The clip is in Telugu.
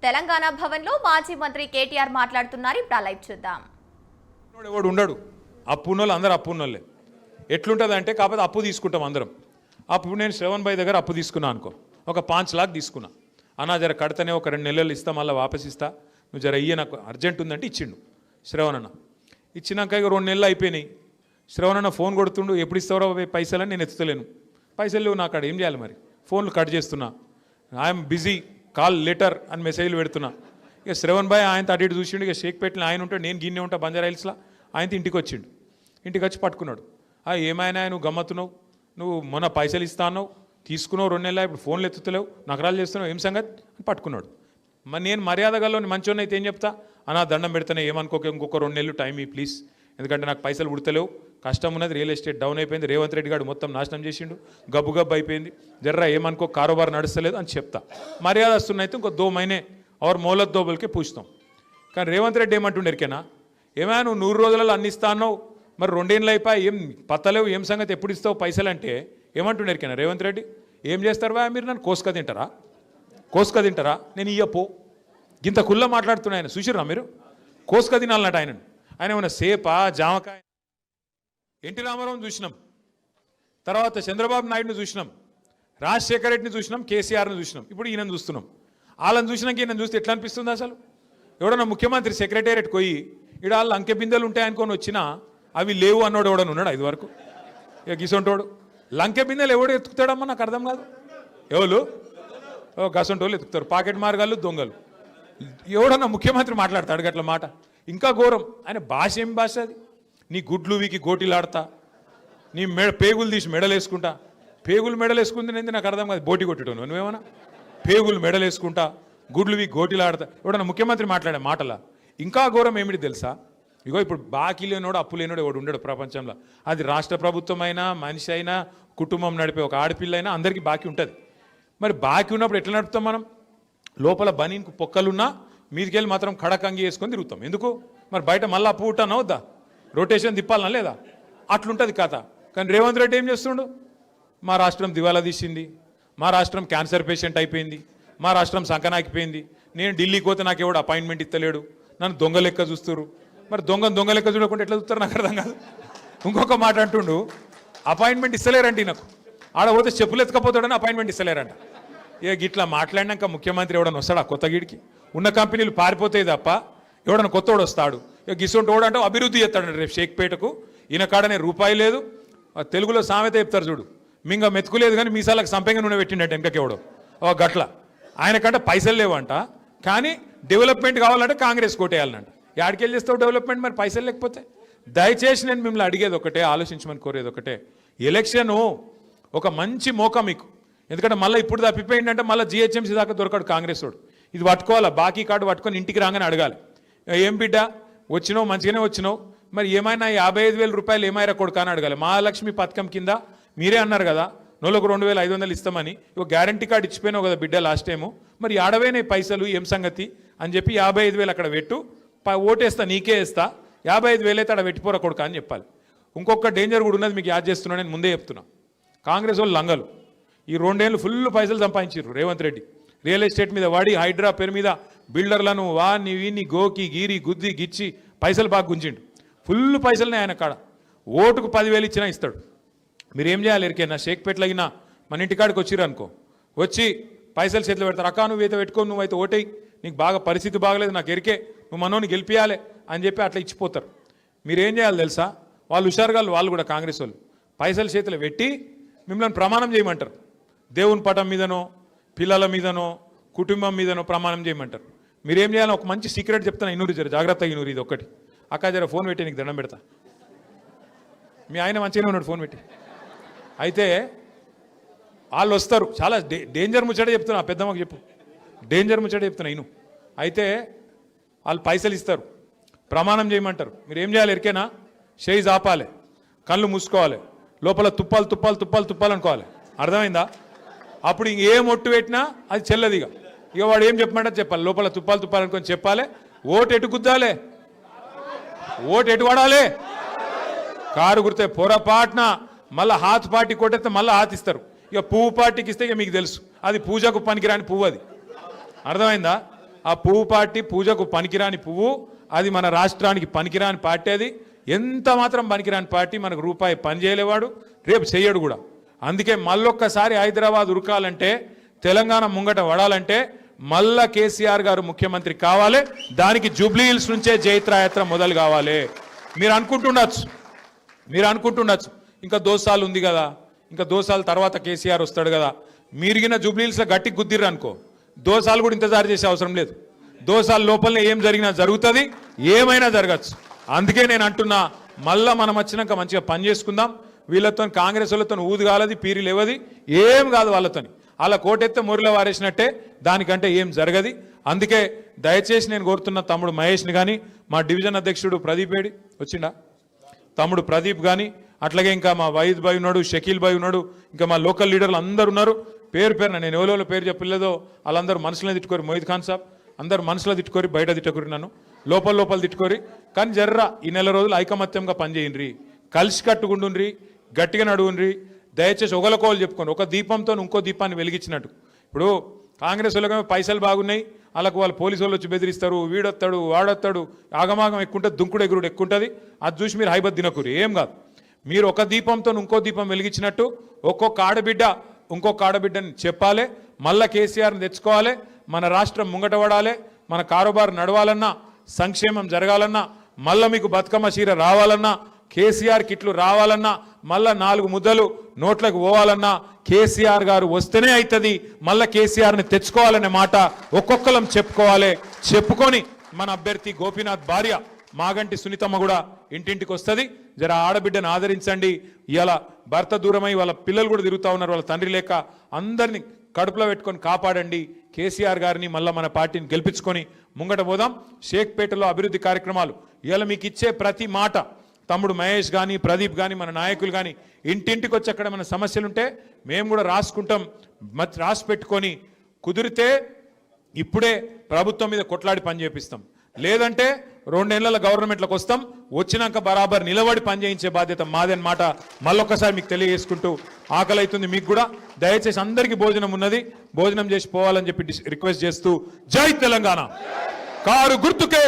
తెలంగాణ భవన్లో మాజీ మంత్రి కేటీఆర్ మాట్లాడుతున్నారు. ఇప్పుడు లైవ్ చూద్దాం. ఎవడు ఉండడు, అప్పున్నోళ్ళు అందరూ అప్పున్నోళ్ళే. ఎట్లుంటుందంటే కాకపోతే అప్పు తీసుకుంటాం అందరం. అప్పుడు నేను శ్రవణ్ భాయ్ దగ్గర అప్పు తీసుకున్నా అనుకో, ఒక 5 लाख తీసుకున్నా. అన్నా జర కడితేనే ఒక 2 నెలలు ఇస్తా, మళ్ళీ వాపస్ ఇస్తా, నువ్వు జర ఇయ్య నాకు అర్జెంట్ ఉందంటే ఇచ్చిండు శ్రవణ్ అన్న. ఇచ్చినాక ఇక 2 నెలలు అయిపోయినాయి. శ్రవణ్ అన్న ఫోన్ కొడుతుండు, ఎప్పుడు ఇస్తారో పైసలని నేను ఎత్తుతలేను. పైసలు లేవు నాకు, ఏం చేయాలి మరి? ఫోన్లు కట్ చేస్తున్నా, ఐఎమ్ బిజీ, కాల్ లెటర్ అని మెసేజ్లు పెడుతున్నా. ఇక శ్రవణ్ భాయ్ ఆయన అటు ఇటు చూసిండు. ఇక షేక్ పెట్టిన ఆయన ఉంటే నేను గిన్నె ఉంటా బంజారా హిల్స్లో, ఆయనతో ఇంటికి వచ్చిండు. ఇంటికి వచ్చి పట్టుకున్నాడు. ఏమైనా నువ్వు గమ్మత్తున్నావు, నువ్వు మొన్న పైసలు ఇస్తా అన్నావు, తీసుకున్నావు 2 నెలలు, ఇప్పుడు ఫోన్లు ఎత్తుతలేవు, నకరాలు చేస్తున్నావు, ఏం సంగతి అని పట్టుకున్నాడు. మరి నేను మర్యాద గల్లోని మంచోని అయితే ఏం చెప్తా, అన్నా దండం పెడితేనే ఏమనుకోక ఇంకొక 2 నెలలు టైం ఈ ప్లీజ్, ఎందుకంటే నాకు పైసలు ఉడతలేవు, కష్టం ఉన్నది, రియల్ ఎస్టేట్ డౌన్ అయిపోయింది, రేవంత్ రెడ్డి గారు మొత్తం నాశనం చేసిండు, గబ్బు గబ్బు అయిపోయింది, జర్రా ఏమనుకో కారోబార్ నడుస్తలేదు అని చెప్తా. మర్యాద వస్తున్నాయితే ఇంకో 2 మहीने और मोहलत దోబులకే పూస్తాం. కానీ రేవంత్ రెడ్డి ఏమంటుండే ఎరికేనా, ఏమైనా నువ్వు 100 రోజులలో అన్ని ఇస్తా అన్నావు, మరి 2 ఏళ్ళు అయిపోయి ఏం పత్తలేవు, ఏం సంగతి, ఎప్పుడు ఇస్తావు పైసలు అంటే ఏమంటుండే ఎరికేనా రేవంత్ రెడ్డి? ఏం చేస్తారు బా మీరు, నన్ను కోసుక తింటారా? నేను ఇయ్యపో ఇంత కుల్ల మాట్లాడుతున్నా. ఆయన చూసిర్రా మీరు? కోసుక తినాలన్నట్టు ఆయన ఏమైనా సేపా జామకాయ. ఎన్టీ రామారావుని చూసినాం, తర్వాత చంద్రబాబు నాయుడుని చూసినాం, రాజశేఖర రెడ్డిని చూసినాం, కేసీఆర్ని చూసినాం, ఇప్పుడు ఈయనను చూస్తున్నాం. వాళ్ళని చూసినాక ఈయన చూస్తే ఎట్లా అనిపిస్తుంది అసలు? ఎవడన్నా ముఖ్యమంత్రి సెక్రటేరియట్ పోయి ఇక్కడ వాళ్ళు అంకె బిందెలు ఉంటాయనుకొని వచ్చినా అవి లేవు అన్నోడు ఎవడన్నా ఉన్నాడు 5 వరకు? ఇక గిసొంటోడు లంకె బిందెలు ఎవడు ఎత్తుకుతాడమ్మా, నాకు అర్థం కాదు. ఎవరు గసంటోళ్ళు ఎత్తుకుతారు, పాకెట్ మార్గాలు, దొంగలు. ఎవడన్నా ముఖ్యమంత్రి మాట్లాడతాడు గట్ల మాట? ఇంకా ఘోరం. ఆయన భాష ఏం భాష అది? నీ గుడ్లు వీకి గోటీలాడతా, నీ పేగులు తీసి మెడలేసుకుంటా. పేగులు మెడలేసుకుంది నేను నాకు అర్థం కాదు, బోటి కొట్టడం నువ్వేమన్నా? పేగులు మెడలేసుకుంటా, గుడ్లు వీకి గోటీలాడతా, ఎవడన్నా ముఖ్యమంత్రి మాట్లాడే మాటలా? ఇంకా ఘోరం ఏమిటి తెలుసా? ఇగో ఇప్పుడు బాకీ లేనోడు, అప్పు లేనోడు ఎవడు ఉండడు ప్రపంచంలో. అది రాష్ట్ర ప్రభుత్వం అయినా, మనిషి అయినా, కుటుంబం నడిపే ఒక ఆడపిల్ల అయినా అందరికీ బాకీ ఉంటుంది. మరి బాకీ ఉన్నప్పుడు ఎట్లా నడుపుతాం మనం? లోపల బనీన్కు పొక్కలున్నా మీదికెళ్ళి మాత్రం కడకంగి వేసుకొని తిరుగుతాం. ఎందుకు మరి? బయట మళ్ళీ అప్పు ఉంటానా వద్దా? రొటేషన్ తిప్పాలనా లేదా? అట్లుంటుంది కథ. కానీ రేవంత్ రెడ్డి ఏం చేస్తుండు? మా రాష్ట్రం దివాలా తీసింది, మా రాష్ట్రం క్యాన్సర్ పేషెంట్ అయిపోయింది, మా రాష్ట్రం సంకనాకిపోయింది, నేను ఢిల్లీకి పోతే నాకు ఎవడు అపాయింట్మెంట్ ఇస్తలేడు, నన్ను దొంగ లెక్క చూస్తారు. మరి దొంగ లెక్క చూడకుండా ఎట్లా చూస్తారు నాకు అర్థం కాదు. ఇంకొక మాట అంటుండు, అపాయింట్మెంట్ ఇస్తలేరండి నాకు, ఆడ పోతే చెప్పులు ఎత్తుకపోతాడని అపాయింట్మెంట్ ఇస్తలేరంట. ఇక గిట్లా మాట్లాడినాక ముఖ్యమంత్రి ఎవడన్నా వస్తాడా కొత్త గిడికి? ఉన్న కంపెనీలు పారిపోతాయి తప్ప ఎవడన్నా కొత్తోడు వస్తాడు? ఇక గిసొంటోడు అంటే అభివృద్ధి చేస్తాడు. రేపు షేక్పేటకు ఈయన కాడనే రూపాయి లేదు. తెలుగులో సామెత చెప్తారు చూడు, మింగ మెతుకులేదు కానీ మీసాలకు సంపెంగ నూనె పెట్టిండట వెనకకెవడో ఓ గట్ల. ఆయనకంటే పైసలు లేవంట, కానీ డెవలప్మెంట్ కావాలంటే కాంగ్రెస్ కోటేయాలంట. యాడికెళ్ళి చేస్తావు డెవలప్మెంట్ మరి పైసలు లేకపోతే? దయచేసి నేను మిమ్మల్ని అడిగేది ఒకటే, ఆలోచించమని కోరేది ఒకటే, ఎలక్షను ఒక మంచి మోకా మీకు. ఎందుకంటే మళ్ళీ ఇప్పుడు తప్పిపోయిందంటే మళ్ళీ జిహెచ్ఎంసీ దాకా దొరకడు కాంగ్రెస్ వాడు. ఇది పట్టుకోవాలా, బాకీ కార్డు పట్టుకొని ఇంటికి రాగానే అడగాలి, ఏం బిడ్డ వచ్చినావు, మంచిగానే వచ్చినావు, మరి ఏమైనా 55,000 రూపాయలు ఏమైనా కొడుకు అని అడగాలి. మహాలక్ష్మి పథకం కింద మీరే అన్నారు కదా నెలకు 2,500 ఇస్తామని, ఇక గ్యారంటీ కార్డు ఇచ్చిపోయినావు కదా బిడ్డ లాస్ట్ టైము, మరి ఆడవేనే పైసలు ఏం సంగతి అని చెప్పి 55,000 అక్కడ పెట్టు, ఓటేస్తా నీకే వేస్తా, 55,000 అయితే అక్కడ పెట్టిపోరా కొడుకు అని చెప్పాలి. ఇంకొక డేంజర్ కూడా ఉన్నది మీకు యాడ్ చేస్తున్నా, నేను ముందే చెప్తున్నా. కాంగ్రెస్ వాళ్ళు లంగలు ఈ 2 ఏళ్ళు ఫుల్ పైసలు సంపాదించారు రేవంత్ రెడ్డి. రియల్ ఎస్టేట్ మీద వాడి, హైడ్రా పేరు మీద బిల్డర్లను వాన్ని వీన్ని గోకి గీరి గుద్ది గిచ్చి పైసలు బాగా గుంజిండు. ఫుల్ పైసలనే ఆయన కాడ. ఓటుకు 10,000 ఇచ్చినా ఇస్తాడు. మీరు ఏం చేయాలి ఎరికేనా? షేక్పేటలగినా మన ఇంటికాడికి వచ్చిర్రు అనుకో, వచ్చి పైసలు చేతిలో పెడతారు. అక్క నువ్వు అయితే పెట్టుకో, నువ్వైతే ఓటేయి, నీకు బాగా పరిస్థితి బాగలేదు, నాకు ఎరికే, నువ్వు మనోని గెలిపియాలి అని చెప్పి అట్లా ఇచ్చిపోతారు. మీరేం చేయాలి తెలుసా? వాళ్ళు హుషారుగా వాళ్ళు కూడా కాంగ్రెస్ వాళ్ళు పైసలు చేతిలో పెట్టి మిమ్మల్ని ప్రమాణం చేయమంటారు. దేవుని పటం మీదనో, పిల్లల మీదనో, కుటుంబం మీదనో ప్రమాణం చేయమంటారు. మీరేం చేయాలి? ఒక మంచి సీక్రెట్ చెప్తాను, ఇన్నూరు జర జాగ్రత్తగా ఇన్నూరు. ఇది ఒక్కటి, అక్క జర ఫోన్ పెట్టి నీకు దండం పెడతా. మీ ఆయన మంచిగానే ఉన్నాడు ఫోన్ పెట్టి. అయితే వాళ్ళు వస్తారు, చాలా డేంజర్ ముచ్చట చెప్తున్నా, పెద్దమ్మకు చెప్పు, డేంజర్ ముచ్చట చెప్తున్నా ఇను. అయితే వాళ్ళు పైసలు ఇస్తారు, ప్రమాణం చేయమంటారు. మీరు ఏం చేయాలి ఎరికేనా? షేజ్ ఆపాలి, కళ్ళు మూసుకోవాలి, లోపల తుప్పాలు అనుకోవాలి. అర్థమైందా? అప్పుడు ఇంకేం ఒట్టు పెట్టినా అది చెల్లదిగా. ఇక వాడు ఏం చెప్పమంటే చెప్పాలి, లోపల తుప్పాలు అనుకొని చెప్పాలి. ఓటు ఎటు గుద్దాలి, ఓటు ఎటు వాడాలి? కారు గుర్తే పొరపాటున మళ్ళీ హాత్ పార్టీ కొట్టేస్తే మళ్ళీ హాత్ ఇస్తారు. ఇక పువ్వు పార్టీకి ఇస్తే ఇక మీకు తెలుసు, అది పూజకు పనికిరాని పువ్వు, అది అర్థమైందా? ఆ పువ్వు పార్టీ పూజకు పనికిరాని పువ్వు, అది మన రాష్ట్రానికి పనికిరాని పార్టీ, అది ఎంత మాత్రం పనికిరాని పార్టీ, మనకు రూపాయి పని చేయలేవాడు, రేపు చెయ్యడు కూడా. అందుకే మళ్ళొక్కసారి హైదరాబాద్ ఉరకాలంటే, తెలంగాణ ముంగట వడాలంటే మళ్ళా కేసీఆర్ గారు ముఖ్యమంత్రి కావాలి. దానికి జూబ్లీ హిల్స్ నుంచే జైత్రయాత్ర మొదలు కావాలి. మీరు అనుకుంటుండొచ్చు ఇంకా దోసాలు ఉంది కదా, ఇంకా దోసాల తర్వాత కేసీఆర్ వస్తాడు కదా. మీరిగిన జూబ్లీ హిల్స్లో గట్టి గుద్దిర్రు అనుకో, దోసాలు కూడా ఇంతజారు చేసే అవసరం లేదు. దోసాల లోపలనే ఏం జరిగినా జరుగుతుంది, ఏమైనా జరగచ్చు. అందుకే నేను అంటున్నా, మళ్ళా మనం వచ్చినాక మంచిగా పని చేసుకుందాం. వీళ్ళతో కాంగ్రెస్ వాళ్ళతో ఊదుగాలది, పీరి లేవది, ఏం కాదు వాళ్ళతోని. అలా కోటెత్తే మురిలో వారేసినట్టే, దానికంటే ఏం జరగది. అందుకే దయచేసి నేను కోరుతున్న తమ్ముడు మహేష్ని కానీ, మా డివిజన్ అధ్యక్షుడు ప్రదీప్ ఏడి వచ్చిండా, తమ్ముడు ప్రదీప్ కానీ, అట్లాగే ఇంకా మా వైద్ భాయ్ ఉన్నాడు, షకీల్ భాయ్ ఉన్నాడు, ఇంకా మా లోకల్ లీడర్లు అందరు ఉన్నారు. పేరున నేను ఎవరో పేరు చెప్పలేదో వాళ్ళందరూ మనసులో తిట్టుకోరు. మొయిద్ ఖాన్ సాబ్ అందరు మనసులో తిట్టుకోరి, బయట తిట్టుకోరి, నన్ను లోపల తిట్టుకోరి. కానీ జర్రా ఈ నెల రోజులు ఐకమత్యంగా పనిచేయండి, కలిసి కట్టుకుంటుండ్రి, గట్టిగా నడువుండ్రి. దయచేసి ఒకరికోలు చెప్పుకోండి, ఒక దీపంతో ఇంకో దీపాన్ని వెలిగించినట్టు. ఇప్పుడు కాంగ్రెస్ వాళ్ళకి పైసలు బాగున్నాయి, వాళ్ళకు వాళ్ళు పోలీసు వాళ్ళు వచ్చి బెదిరిస్తారు, వీడొస్తాడు వాడొస్తాడు, ఆగమాగం ఎక్కుంటుంది, దుంకుడు ఎగురుడు ఎక్కుంటుంది. అది చూసి మీరు హైబత్ తినకూరు, ఏం కాదు. మీరు ఒక దీపంతో ఇంకో దీపం వెలిగించినట్టు ఒక్కొక్క ఆడబిడ్డ ఇంకొక ఆడబిడ్డని చెప్పాలి. మళ్ళా కేసీఆర్ని తెచ్చుకోవాలి, మన రాష్ట్రం ముంగట పడాలి, మన కారోబారు నడవాలన్నా, సంక్షేమం జరగాలన్నా, మళ్ళా మీకు బతుకమ్మ చీర రావాలన్నా, కేసీఆర్ కిట్లు రావాలన్నా, మళ్ళా 4 ముద్దలు నోట్లకు పోవాలన్నా కేసీఆర్ గారు వస్తేనే అవుతుంది. మళ్ళా కేసీఆర్ని తెచ్చుకోవాలనే మాట ఒక్కొక్కరం చెప్పుకోవాలి. చెప్పుకొని మన అభ్యర్థి గోపీనాథ్ భార్య మాగంటి సునీతమ్మ కూడా ఇంటింటికి వస్తుంది. జర ఆడబిడ్డను ఆదరించండి. ఇలా భర్త దూరమై వాళ్ళ పిల్లలు కూడా తిరుగుతూ ఉన్నారు, వాళ్ళ తండ్రి లేక. అందరినీ కడుపులో పెట్టుకొని కాపాడండి. కేసీఆర్ గారిని మళ్ళీ మన పార్టీని గెలిపించుకొని ముంగట పోదాం. షేక్పేటలో అభివృద్ధి కార్యక్రమాలు ఇలా మీకు ఇచ్చే ప్రతి మాట తమ్ముడు మహేష్ కానీ, ప్రదీప్ కానీ, మన నాయకులు కానీ ఇంటింటికి వచ్చి అక్కడ మన సమస్యలు ఉంటే మేము కూడా రాసుకుంటాం. రాసి పెట్టుకొని కుదిరితే ఇప్పుడే ప్రభుత్వం మీద కొట్లాడి పని చేపిస్తాం. లేదంటే 2 నెలల గవర్నమెంట్లకు వస్తాం, వచ్చినాక బరాబర్ నిలబడి పనిచేయించే బాధ్యత మాదే మాట మళ్ళొక్కసారి మీకు తెలియజేసుకుంటూ, ఆకలి అవుతుంది మీకు కూడా, దయచేసి అందరికీ భోజనం ఉన్నది, భోజనం చేసి పోవాలని చెప్పి రిక్వెస్ట్ చేస్తూ, జై తెలంగాణ. కారు గుర్తుకే